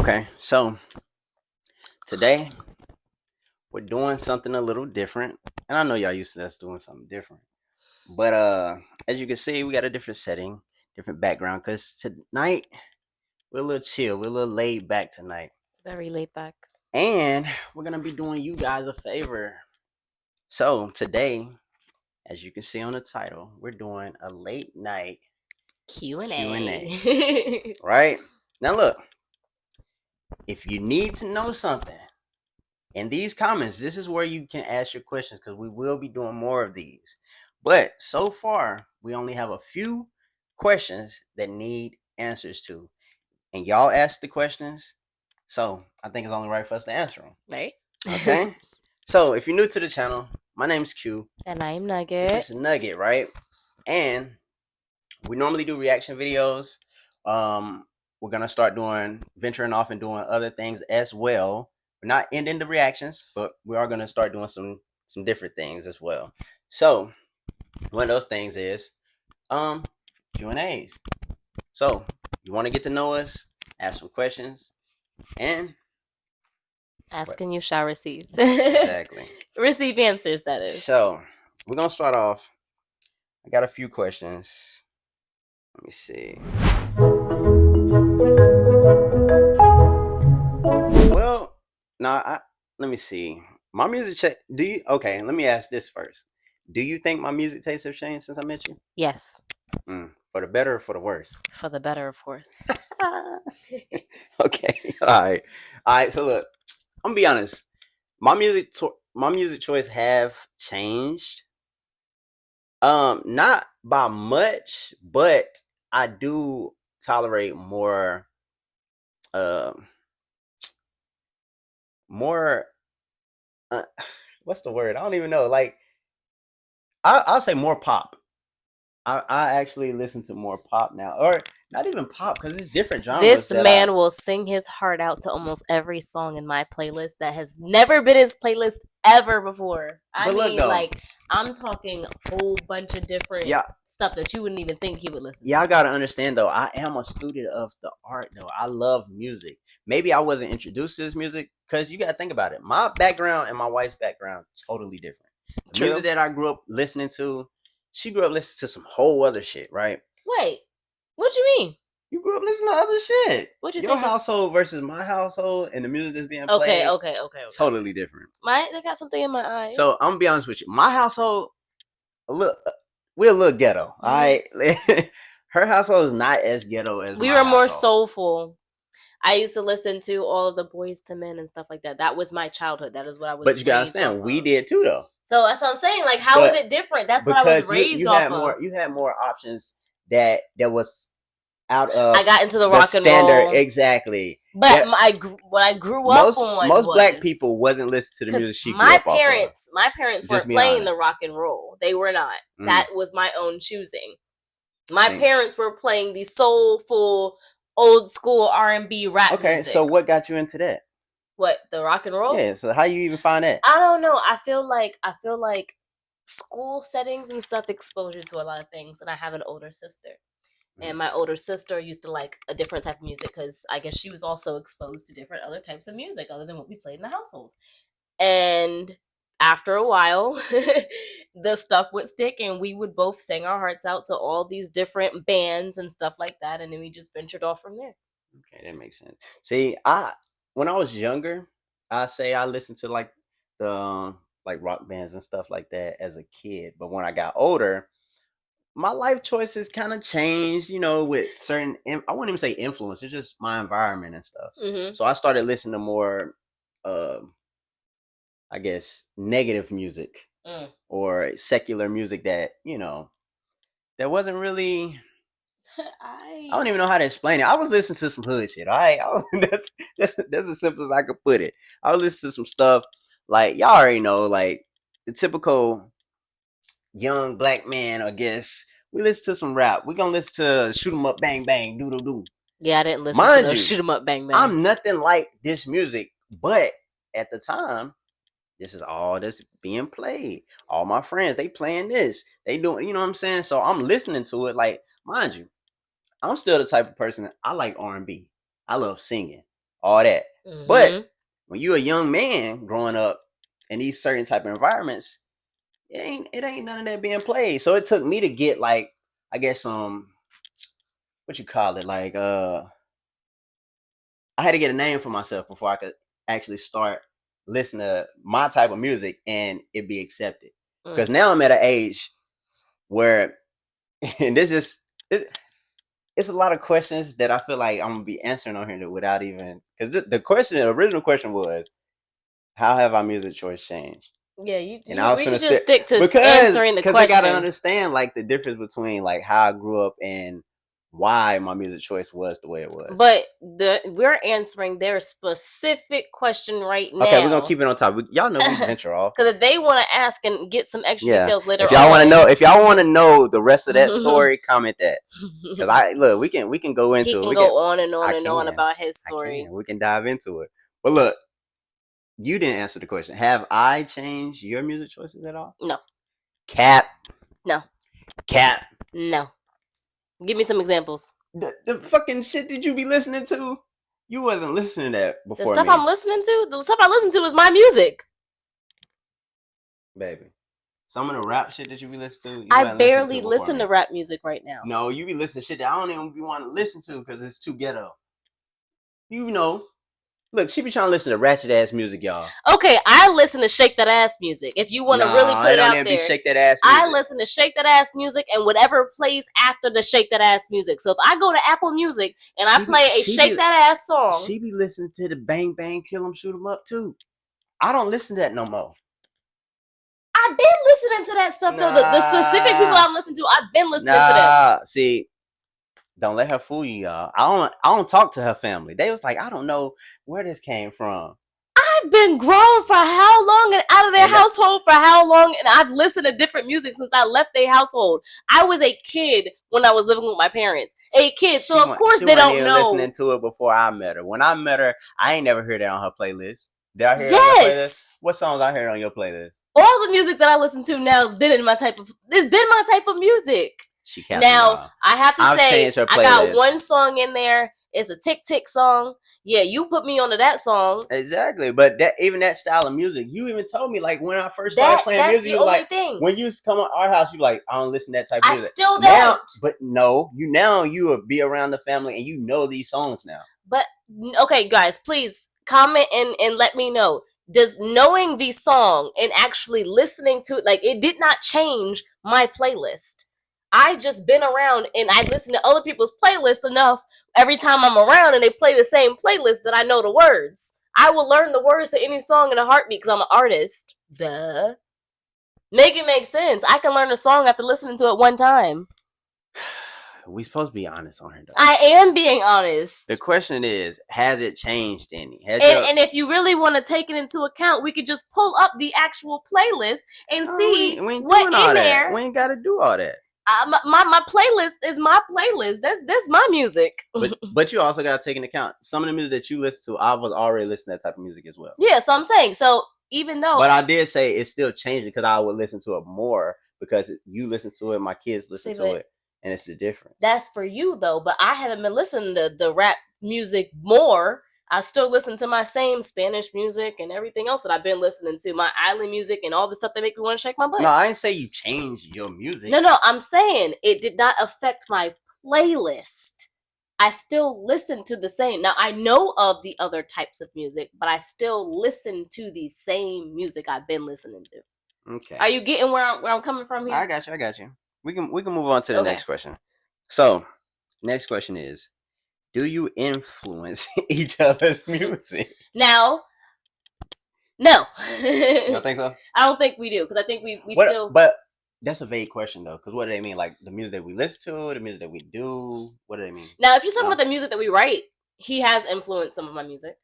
Okay, so today we're doing something a little different, and I know y'all used to us doing something different. But as you can see, we got a different setting, different background. Cause tonight we're a little chill, we're a little laid back tonight, Very laid back. and we're gonna be doing you guys a favor. So today, as you can see on the title, we're doing a late night Q and Q&A. A. Right now, look, if you need to know something. In these comments, this is where you can ask your questions because we will be doing more of these. But so far, we only have a few questions that need answers to. And y'all asked the questions, so I think it's only right for us to answer them. Right. Okay? So if you're new to the channel, my name's Q. And I'm This Nugget. is Nugget, right? And we normally do reaction videos. We're gonna start venturing off and doing other things as well. We're not ending the reactions, but we are gonna start doing some different things as well. So one of those things is Q&As. So you want to get to know us, ask some questions, and Ask what? and you shall receive. Exactly. Receive answers, that is. So we're gonna start off. I got a few questions. Let me see. Well, let me see. My music check. Do you? Okay, let me ask this first. Do you think my music tastes have changed since I met you? Yes. For the better or for the worse? For the better, of course. Okay. All right. So look, I'm gonna be honest. My music choice have changed. Not by much, but I do tolerate more. Um, more. Uh, what's the word? I don't even know. Like I'll say more pop. I actually listen to more pop now, or not even pop because it's different genres This that I. man will sing his heart out to almost every song in my playlist that has never been his playlist ever before. But look though, I'm talking a whole bunch of different yeah, stuff that you wouldn't even think he would listen to. y'all gotta understand though. I am a student of the art though. I love music. Maybe I wasn't introduced to this music because you gotta think about it. My background and my wife's background totally different. The True. music that I grew up listening to, she grew up listening to some whole other shit, right? Wait, what you mean? You grew up listening to other shit. What you Your think? household versus my household and the music that's being Okay, played, okay. totally different. They got something in my eye. So I'm gonna be honest with you. My household, look, we're a little ghetto. All right, her household is not as ghetto as we my were more household. soulful. I used to listen to all of the Boys to Men and stuff like that. That was my childhood. That is what I was. But you gotta raised understand, off we of. did too, though. So that's what I'm saying. Like, how is it different? That's what I was Because raised you off had more, of. you had more options that was out of. I got into the the rock and standard, roll. exactly. But what I grew up on most was, black people wasn't listening to the music she grew my up off of. parents Just weren't be playing the honest. rock and roll. They were not. That was my own choosing. My See. parents were playing the soulful, old school R&B rap Okay, music. so what got you into that? What, the rock and roll? Yeah, so how you even find that? I don't know. I feel like school settings and stuff expose you to a lot of things, and I have an older sister. And my older sister used to like a different type of music because I guess she was also exposed to different other types of music other than what we played in the household. And after a while, the stuff would stick, and we would both sing our hearts out to all these different bands and stuff like that, and then we just ventured off from there. Okay, that makes sense. See, when I was younger, I say I listened to like the like rock bands and stuff like that as a kid. But when I got older, my life choices kind of changed, with certain, I wouldn't even say influence, it's just my environment and stuff. So I started listening to more, I guess, negative music or secular music that, that wasn't really, I don't even know how to explain it. I was listening to some hood shit, all right? That's as simple as I could put it. I was listening to some stuff, like, y'all already know, like, the typical young black man, I guess. We listen to some rap. We're gonna listen to Shoot 'em Up, Bang Bang, Doodle Doo. Yeah, I didn't listen Mind to you, Shoot 'em Up, Bang Bang. I'm nothing like this music, but at the time, this is all that's being played. All my friends, they playing this. They doing, you know what I'm saying? So I'm listening to it. Like, mind you, I'm still the type of person, I like R&B. I love singing. all that. But when you're a young man growing up in these certain type of environments, it ain't none of that being played. So it took me to get like, I guess what you call it, like I had to get a name for myself before I could actually start listening to my type of music and it be accepted. Because now I'm at an age where, and it's a lot of questions that I feel like I'm gonna be answering on here without even, because the original question was, how have our music choice changed? Yeah, we should just stick to answering the question. Because they gotta understand like the difference between like how I grew up and why my music choice was the way it was. But we're answering their specific question right now. Okay, we're gonna keep it on top. Y'all know we venture off. Because if they want to ask and get some extra details later, if y'all want to know the rest of that story, comment that. Because we can go into it. He can go on and on and on about his story. We can dive into it. But look, you didn't answer the question. Have I changed your music choices at all? No. Cap. No. Cap. No. Give me some examples. The fucking shit that you be listening to, you wasn't listening to that before. The stuff I'm listening to, the stuff I listen to is my music. Baby. Some of the rap shit that you be listening to, I barely listen to rap music right now. No, you be listening to shit that I don't even be wanting to listen to because it's too ghetto. You know. Look, she be trying to listen to ratchet ass music, y'all. Okay, I listen to shake that ass music. If you want to really put it out there, shake that ass music. I listen to shake that ass music and whatever plays after the shake that ass music. So if I go to Apple Music and I play a shake that ass song, she be listening to the bang bang kill 'em shoot 'em up too. I don't listen to that no more. I've been listening to that stuff though. The specific people I'm listening to, I've been listening to them. See. Don't let her fool you, y'all. I don't talk to her family. They was like, I don't know where this came from. I've been grown for how long and out of their household for how long, and I've listened to different music since I left their household. I was a kid when I was living with my parents. A kid, so of course they don't know. Listening to it before I met her. When I met her, I ain't never heard that on her playlist. Did I hear it on your playlist? What songs I heard on your playlist? All the music that I listen to now has been my type of music. Now I have to say, I got one song in there. It's a tick tick song. Yeah, you put me onto that song. Exactly, but even that style of music, you even told me like when I first started playing music, you were like, when you used to come to our house, you were like, I don't listen to that type of music. I still don't. But no, you will be around the family and you know these songs now. But okay, guys, please comment and let me know. Does knowing the song and actually listening to it, like, it did not change my playlist. I just been around and I listen to other people's playlists enough every time I'm around and they play the same playlist that I know the words. I will learn the words to any song in a heartbeat because I'm an artist. Duh. Make it make sense. I can learn a song after listening to it one time. We supposed to be honest on her though. I am being honest. The question is, has it changed any? And if you really want to take it into account, we could just pull up the actual playlist and see what in there. We ain't got to do all that. My playlist is my playlist. That's my music. But you also got to take into account some of the music that you listen to. I was already listening to that type of music as well. Yeah, so I'm saying, so even though, but I did say it's still changing because I would listen to it more because you listen to it, my kids listen to it, and it's the difference. That's for you though, but I haven't been listening to the rap music more. I still listen to my same Spanish music and everything else that I've been listening to, my island music and all the stuff that make me want to shake my butt. No, I didn't say you changed your music. No, I'm saying it did not affect my playlist. I still listen to the same. Now, I know of the other types of music, but I still listen to the same music I've been listening to. Okay. Are you getting where I'm coming from here? I got you. We can move on to the next question. So, next question is, do you influence each other's music? Now, no. You don't think so? I don't think we do, because I think we still... But that's a vague question, though, because what do they mean? Like, the music that we listen to, the music that we do, what do they mean? Now, if you're talking about the music that we write, he has influenced some of my music.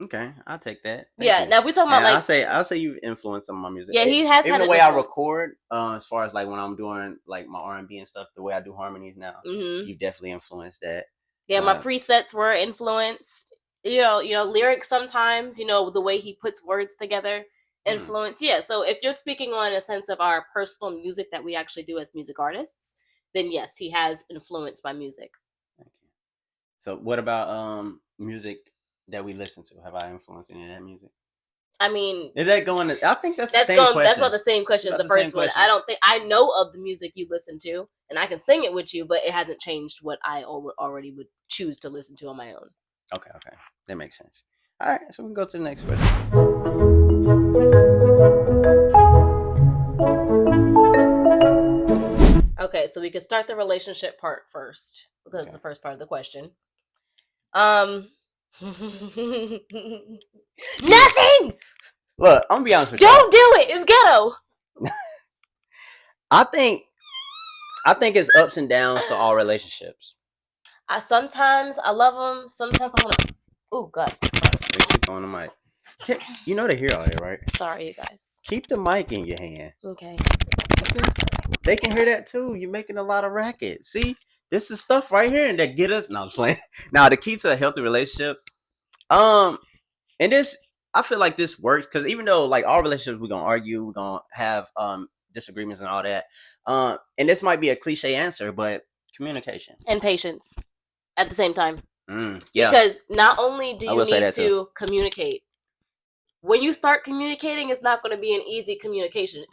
Okay, I'll take that. Thank you. Now if we're talking about I'll say you've influenced some of my music. Yeah, he has. Even the way I record, as far as like when I'm doing like my R&B and stuff, the way I do harmonies now, you've definitely influenced that. Yeah, my presets were influenced. You know, lyrics sometimes. You know, the way he puts words together, influence. Yeah. So if you're speaking on a sense of our personal music that we actually do as music artists, then yes, he has influenced my music. Thank you. So what about music that we listen to? Have I influenced any of that music? I mean, is that going to, I think that's the same question. That's about the same question as the first one. I don't think I know of the music you listen to, and I can sing it with you, but it hasn't changed what I already would choose to listen to on my own. Okay, that makes sense. All right, so we can go to the next question. Okay, so we can start the relationship part first because it's the first part of the question. Nothing. Look, I'm gonna be honest with you. Don't do it. It's ghetto. I think it's ups and downs to all relationships. Sometimes I love them. Sometimes I want to. Oh God. Keep on the mic. You know they hear all here, right? Sorry, you guys. Keep the mic in your hand. Okay. They can hear that too. You're making a lot of racket. See, this is stuff right here and that get us. No, I'm playing. Now the key to a healthy relationship. And this, I feel like this works because even though like all relationships we're gonna argue, we're gonna have disagreements and all that. And this might be a cliche answer, but communication and patience at the same time. Yeah. Because not only do you need to communicate, when you start communicating, it's not going to be an easy communication.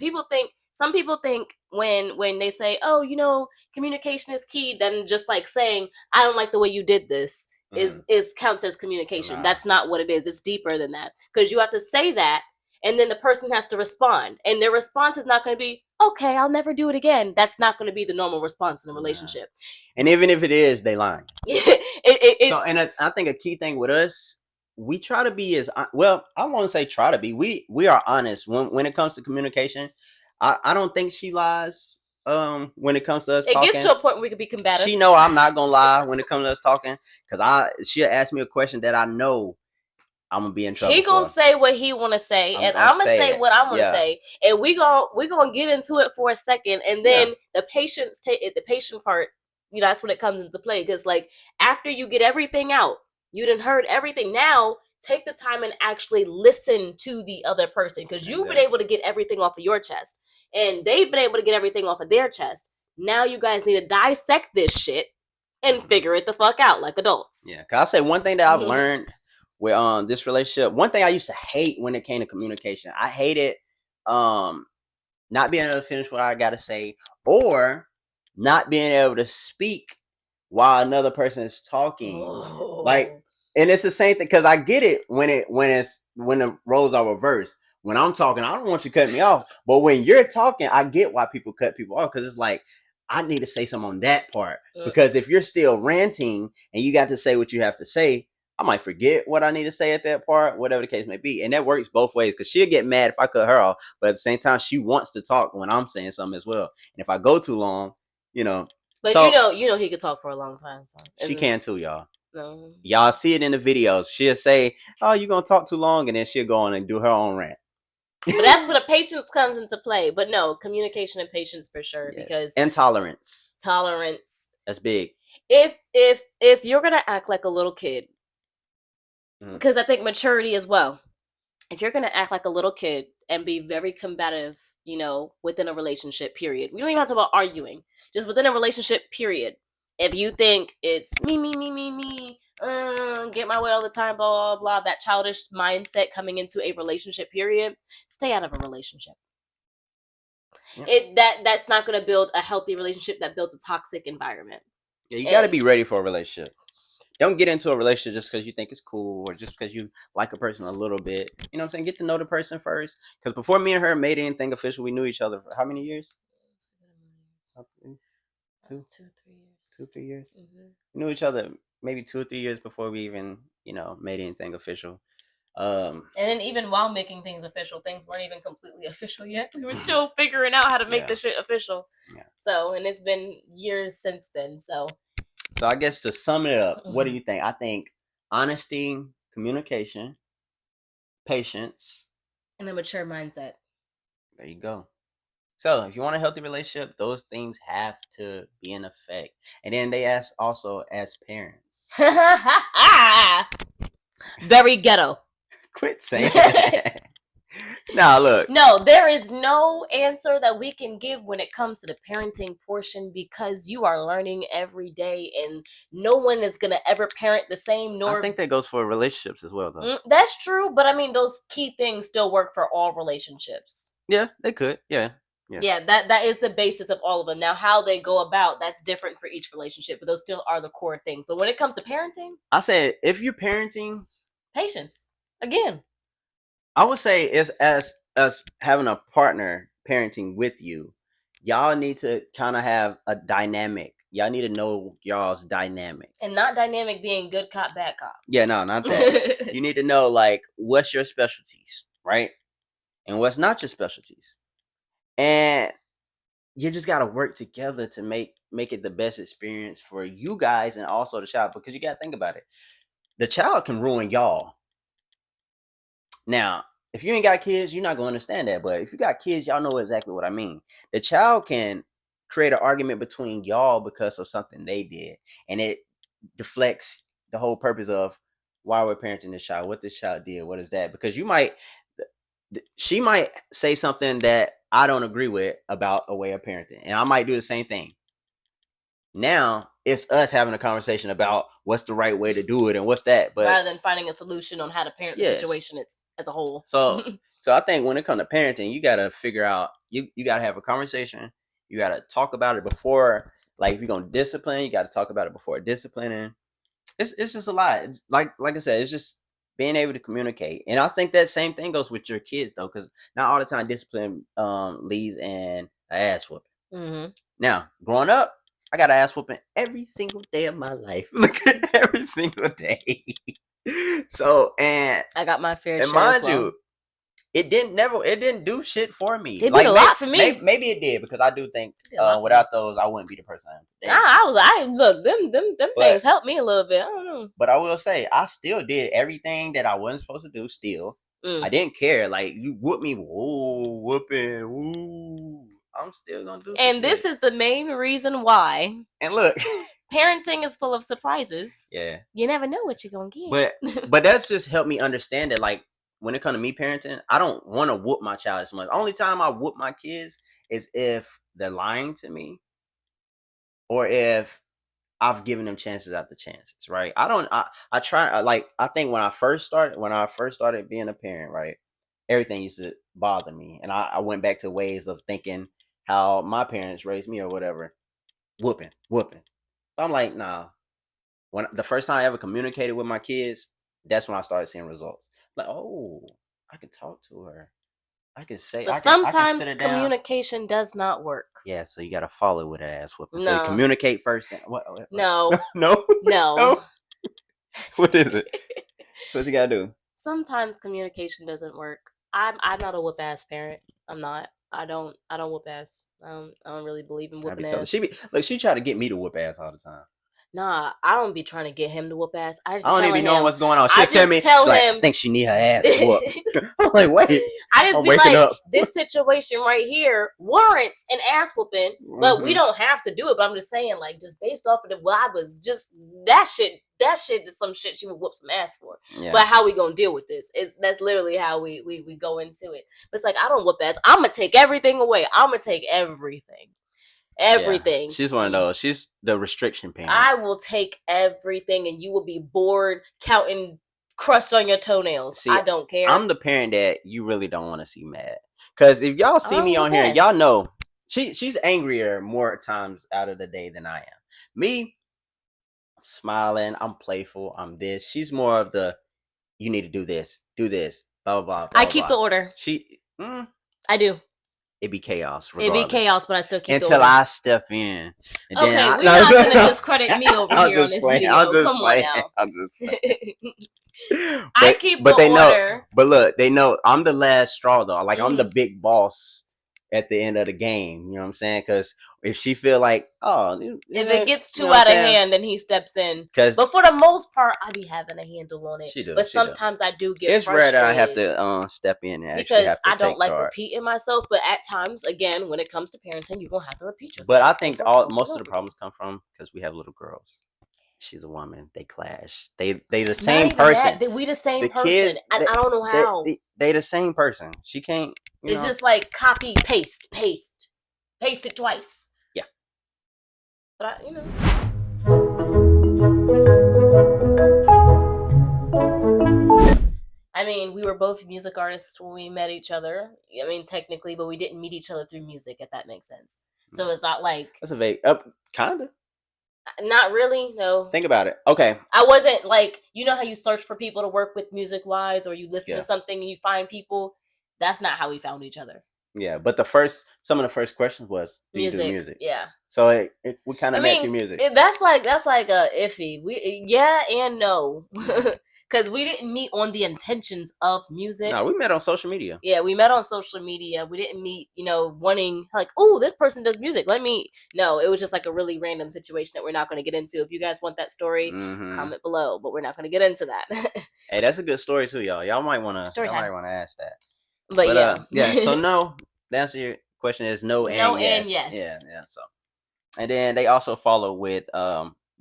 Some people think when they say, oh, you know, communication is key, then just like saying, I don't like the way you did this is counts as communication. Nah. That's not what it is. It's deeper than that. Because you have to say that, and then the person has to respond. And their response is not going to be, okay, I'll never do it again. That's not going to be the normal response in a relationship. And even if it is, they lying. I think a key thing with us, we try to be as well. I want to say try to be. We are honest when it comes to communication. I don't think she lies. When it comes to us, talking. Gets to a point where we could be combative. She know I'm not gonna lie when it comes to us talking, because she'll ask me a question that I know I'm gonna be in trouble. He gonna say what he wanna say, and I'm gonna say what I'm gonna say, and we gonna get into it for a second, and then the patient part. You know, that's when it comes into play, because like after you get everything out, you done heard everything. Now take the time and actually listen to the other person, because you've been able to get everything off of your chest, and they've been able to get everything off of their chest. Now you guys need to dissect this shit and figure it the fuck out like adults. Yeah, cause I say one thing that I've learned with this relationship. One thing I used to hate when it came to communication, I hated not being able to finish what I gotta say, or not being able to speak while another person is talking. Like, and it's the same thing, because I get it when the roles are reversed. When I'm talking, I don't want you to cut me off. But when you're talking, I get why people cut people off, because it's like, I need to say something on that part. Because if you're still ranting and you got to say what you have to say, I might forget what I need to say at that part, whatever the case may be. And that works both ways, because she'll get mad if I cut her off. But at the same time, she wants to talk when I'm saying something as well. And if I go too long, you know. But so, you know he could talk for a long time. So she can too, y'all. No. Y'all see it in the videos. She'll say, oh, you're going to talk too long. And then she'll go on and do her own rant. But that's where the patience comes into play. But no, communication and patience for sure. Yes. Because and tolerance. That's big. If you're gonna act like a little kid, because I think maturity as well. If you're gonna act like a little kid and be very combative, you know, within a relationship, period. We don't even have to talk about arguing. Just within a relationship, period. If you think it's me, get my way all the time, blah, blah, blah, that childish mindset coming into a relationship, period, stay out of a relationship. Yeah. That's not going to build a healthy relationship. That builds a toxic environment. Yeah, you got to be ready for a relationship. Don't get into a relationship just because you think it's cool, or just because you like a person a little bit. You know what I'm saying? Get to know the person first. Because before me and her made anything official, we knew each other for how many years? 2-3 years. Mm-hmm. We knew each other maybe 2 or 3 years before we even, you know, made anything official. And then even while making things official, things weren't even completely official yet. We were still figuring out how to make the shit official. Yeah. So, and it's been years since then. So I guess to sum it up, what do you think? I think honesty, communication, patience, and a mature mindset. There you go. So if you want a healthy relationship, those things have to be in effect. And then they ask also as parents. Very ghetto. Quit saying that. Nah, look. No, there is no answer that we can give when it comes to the parenting portion because you are learning every day and no one is going to ever parent the same. Nor I think that goes for relationships as well, though. That's true, but I mean, those key things still work for all relationships. Yeah, they could. Yeah. That is the basis of all of them. Now, how they go about, that's different for each relationship, but those still are the core things. But when it comes to parenting, I said if you're parenting, patience. Again, I would say it's as having a partner parenting with you. Y'all need to kind of have a dynamic. Y'all need to know y'all's dynamic. And not dynamic being good cop, bad cop. Yeah, no, not that. You need to know like what's your specialties, right? And what's not your specialties. And you just gotta work together to make it the best experience for you guys and also the child, because you gotta think about it. The child can ruin y'all. Now, if you ain't got kids, you're not gonna understand that. But if you got kids, y'all know exactly what I mean. The child can create an argument between y'all because of something they did, and it deflects the whole purpose of why we're parenting this child, what this child did, what is that? Because she might say something that I don't agree with about a way of parenting, and I might do the same thing. Now it's us having a conversation about what's the right way to do it and what's that, but rather than finding a solution on how to parent the situation as a whole. So I think when it comes to parenting, you gotta figure out you gotta have a conversation. You gotta talk about it before, like if you're gonna discipline, you gotta talk about it before disciplining. It's just a lot. Like I said, it's just being able to communicate. And I think that same thing goes with your kids though, because not all the time discipline leads in an ass whooping. Mm-hmm. Now, growing up, I got an ass whooping every single day of my life. Look at every single day. So, and I got my fair share. And mind you, it didn't do shit for me. It did a lot for me. Maybe it did, because I do think without those, I wouldn't be the person I am today. Look, them things helped me a little bit. I don't know. But I will say, I still did everything that I wasn't supposed to do. Still, I didn't care. Like you whoop me, whooping, woo. I'm still gonna do. And this is the main reason why. And look. Parenting is full of surprises. Yeah. You never know what you're gonna get. But that's just helped me understand that, like, when it comes to me parenting, I don't want to whoop my child as much. Only time I whoop my kids is if they're lying to me, or if I've given them chances after chances, right? I think when I first started being a parent, right, everything used to bother me. And I went back to ways of thinking how my parents raised me or whatever. Whooping. I'm like, nah. When the first time I ever communicated with my kids, that's when I started seeing results. Like, oh, I can talk to her. I can say. But sometimes communication does not work. Yeah, so you gotta follow with an ass whooping. No. So you communicate first. What? No. No. What is it? So what you gotta do? Sometimes communication doesn't work. I'm not a whoop ass parent. I'm not. I don't whoop ass. I don't really believe in whooping ass. She try to get me to whoop ass all the time. Nah, I don't be trying to get him to whoop ass. I don't even know what's going on. She'll tell me, I think she need her ass whooped. I'm like, wait. I just be like, this situation right here warrants an ass whooping, but we don't have to do it. But I'm just saying, like, just based off of the vibe was just that shit is some shit she would whoop some ass for. Yeah. But how we gonna deal with this? That's literally how we go into it. But it's like, I don't whoop ass. I'm gonna take everything away. I'm gonna take everything. Everything. Yeah, she's one of those. She's the restriction parent. I will take everything, and you will be bored counting crust on your toenails. See, I don't care. I'm the parent that you really don't want to see mad. Because if y'all see me on here, y'all know she's angrier more times out of the day than I am. Me, I'm smiling. I'm playful. I'm this. She's more of the, you need to do this, blah, blah, blah. I keep the order. I do. It'd be chaos. It'd be chaos, but I still keep until I step in. And okay, then we're not gonna discredit me over here on this video. Come on now. I'm just I keep the order. Know, but look, they know I'm the last straw though. Like I'm the big boss at the end of the game. You know what I'm saying? Because if she feel like, if it gets too out of hand, then he steps in. But for the most part, I be having a handle on it. But sometimes I do get frustrated. It's rare that I have to step in and because have to I don't like charge. repeating myself. But at times, again, when it comes to parenting, you're gonna have to repeat yourself. But I think most of the problems come from because we have little girls. She's a woman. They clash. They the same person. We the same person. Kids, I don't know how. They the same person. She can't. It's just like copy, paste it twice. Yeah. But I mean, we were both music artists when we met each other. I mean, technically, but we didn't meet each other through music, if that makes sense. So it's not like... That's a vague... kinda. Not really, no. Think about it. Okay. I wasn't like... You know how you search for people to work with music-wise, or you listen to something and you find people? That's not how we found each other. Yeah, but some of the first questions was, do you do music? Yeah. So we kind of met through music. That's like a iffy. Yeah and no. Because we didn't meet on the intentions of music. No, we met on social media. Yeah, we met on social media. We didn't meet, wanting, like, oh, this person does music. No, it was just like a really random situation that we're not going to get into. If you guys want that story, comment below. But we're not going to get into that. Hey, that's a good story too, y'all. Y'all might want to ask that. But yeah. So no, the answer to your question is no and yes. Yeah. So, and then they also follow with,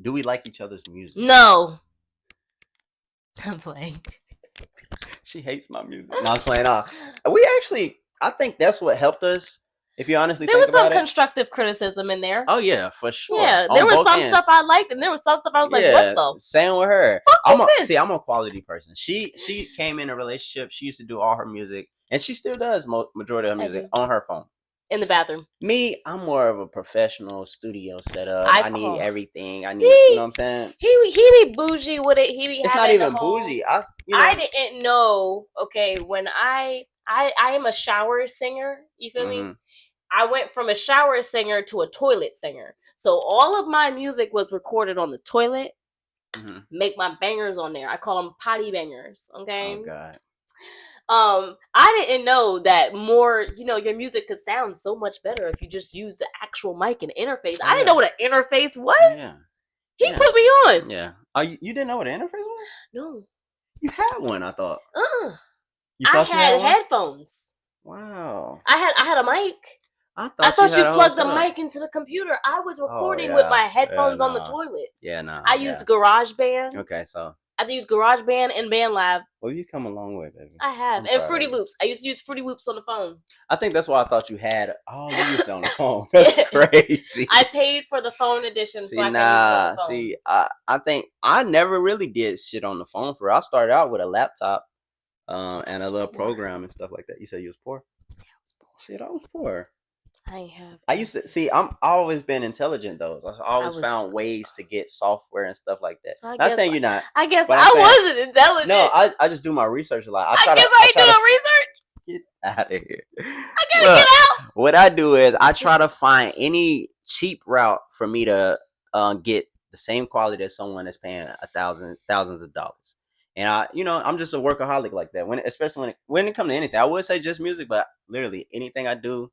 do we like each other's music? No. I'm playing. She hates my music. No, I'm playing off. We actually, I think that's what helped us. If you honestly think about it, there was some constructive criticism in there. Oh yeah, for sure. Yeah, there was some stuff I liked, and there was some stuff I was like, "What the?" Same with her. I'm a quality person. She came in a relationship. She used to do all her music, and she still does majority of her music on her phone. In the bathroom. Me, I'm more of a professional studio setup. I need everything. You know what I'm saying? He be bougie with it. It's not even bougie. I didn't know. Okay, when I am a shower singer. You feel me? I went from a shower singer to a toilet singer. So all of my music was recorded on the toilet. Make my bangers on there. I call them potty bangers. Okay. Oh God. I didn't know that more, your music could sound so much better if you just use the actual mic and interface. I didn't know what an interface was. Yeah. He put me on. Yeah. You didn't know what an interface was? No. You had one, I thought. I had headphones. Wow. I had a mic. I thought you plugged the mic into the computer. I was recording with my headphones on the toilet. Yeah, no. I used GarageBand. Okay, so I used GarageBand and BandLab. Well, you come a long way, baby. I have. And Fruity Loops. I used to use Fruity Loops on the phone. I think that's why I thought you had all used on the phone. That's crazy. I paid for the phone edition. I think I never really did shit on the phone for real. I started out with a laptop and a little program and stuff like that. You said you was poor? Yeah, I was poor. Shit, I was poor. I used to see. I've always been intelligent though. I always found ways to get software and stuff like that. So not saying you're not. I guess I wasn't intelligent. No, I just do my research a lot. I guess I ain't do no research. Get out of here. I gotta get out. What I do is I try to find any cheap route for me to get the same quality as someone that's paying thousands of dollars. And I'm just a workaholic like that. Especially when it comes to anything, I would say just music, but literally anything I do.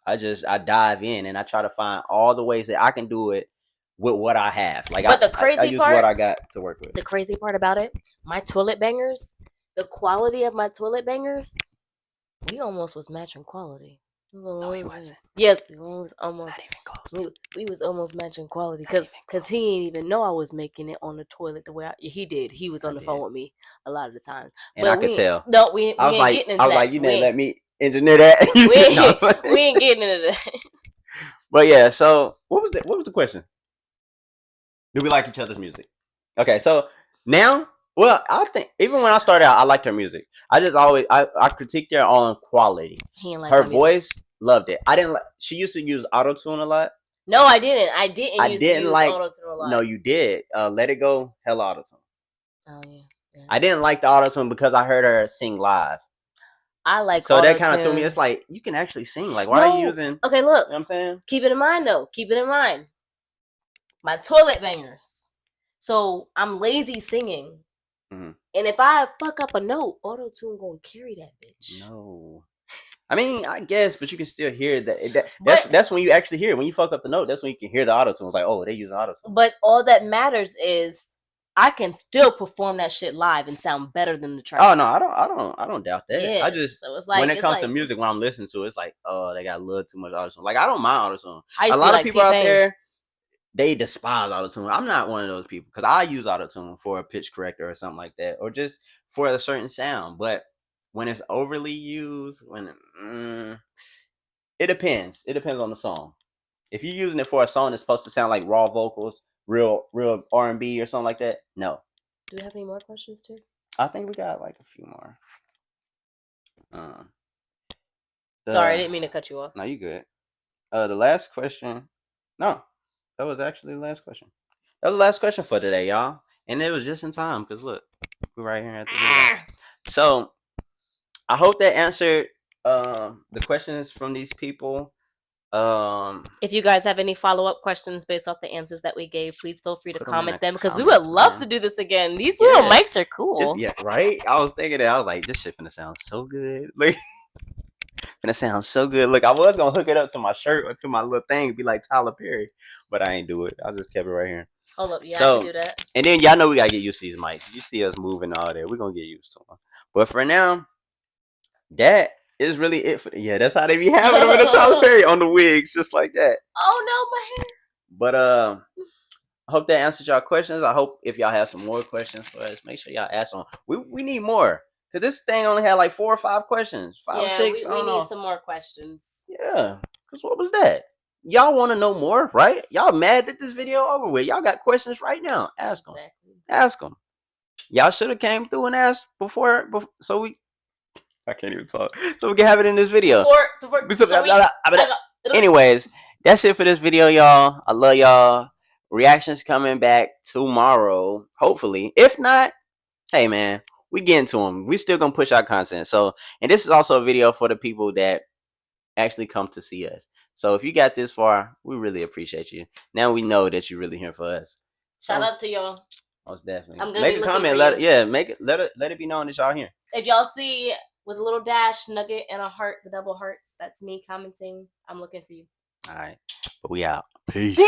I dive in and I try to find all the ways that I can do it with what I have. But the crazy I use what I got to work with. The crazy part about it, my toilet bangers, the quality of my toilet bangers, we almost was matching quality. No, he wasn't. Yes, we was almost. Not even close. We was almost matching quality because he didn't even know I was making it on the toilet the way he did. He was on the phone with me a lot of the times. And I could tell. No, we ain't getting into that. I was like, you didn't let me engineer that. We ain't getting into that. But yeah, so what was the question? Do we like each other's music? Okay, so now, well, I think even when I started out, I liked her music. I just always I critiqued her on quality. Her voice, loved it. I didn't like. She used to use auto-tune a lot. No, I didn't. I didn't use auto-tune a lot. No, you did. Let It Go, hella auto-tune. Oh yeah. I didn't like the auto-tune because I heard her sing live. I like so that kind of threw me. It's like you can actually sing. Like why are you using? Okay, look. You know what I'm saying? Keep it in mind though. Keep it in mind. My toilet bangers. So I'm lazy singing, and if I fuck up a note, auto tune gonna carry that bitch. No, I mean I guess, but you can still hear that. That's when you actually hear it. When you fuck up the note, that's when you can hear the auto tune. It's like, oh, they use auto tune. But all that matters is I can still perform that shit live and sound better than the track. Oh no, I don't doubt that. Yeah, I just so it's like, when it comes to music, when I'm listening to it, it's like, oh, they got a little too much auto tune. Like I don't mind auto tune. A lot of people out there, they despise autotune. I'm not one of those people because I use autotune for a pitch corrector or something like that, or just for a certain sound. But when it's overly used, it depends. It depends on the song. If you're using it for a song that's supposed to sound like raw vocals, real R&B or something like that, no. Do we have any more questions too? I think we got like a few more. Sorry, I didn't mean to cut you off. No, you good. The last question. No, that was actually the last question. That was the last question for today, y'all. And it was just in time because look, we're right here at the video. So I hope that answered the questions from these people. If you guys have any follow-up questions based off the answers that we gave, please feel free to comment them because we would love to do this again. These little mics are cool. Yeah, right? I was thinking that. I was like, this shit finna sound so good. Like, finna sound so good. Look, I was gonna hook it up to my shirt or to my little thing, be like Tyler Perry, but I ain't do it. I just kept it right here. Hold up, yeah, I can do that. And then y'all know we gotta get used to these mics. You see us moving all that, we're gonna get used to them. But for now, that is really it for that's how they be having them in the Tyler Perry on the wigs, just like that. Oh no, my hair. But I hope that answered y'all questions. I hope if y'all have some more questions for us, make sure y'all ask them. We need more. Cause this thing only had like 4 or 5 questions. 5 or 6. We need some more questions. Yeah. Cause what was that? Y'all want to know more, right? Y'all mad that this video over with? Y'all got questions right now. Ask them. Exactly. Ask them. Y'all should have came through and asked before so we. I can't even talk. So we can have it in this video. Anyways, that's it for this video, y'all. I love y'all. Reactions coming back tomorrow, hopefully. If not, hey man, we getting to them. We still gonna push our content. So, and this is also a video for the people that actually come to see us. So if you got this far, we really appreciate you. Now we know that you're really here for us. Shout out to y'all. Most definitely. I'm gonna make a comment. Let it be known that y'all here. If y'all see with a little dash, nugget, and a heart, the double hearts, that's me commenting. I'm looking for you. All right, but we out. Peace.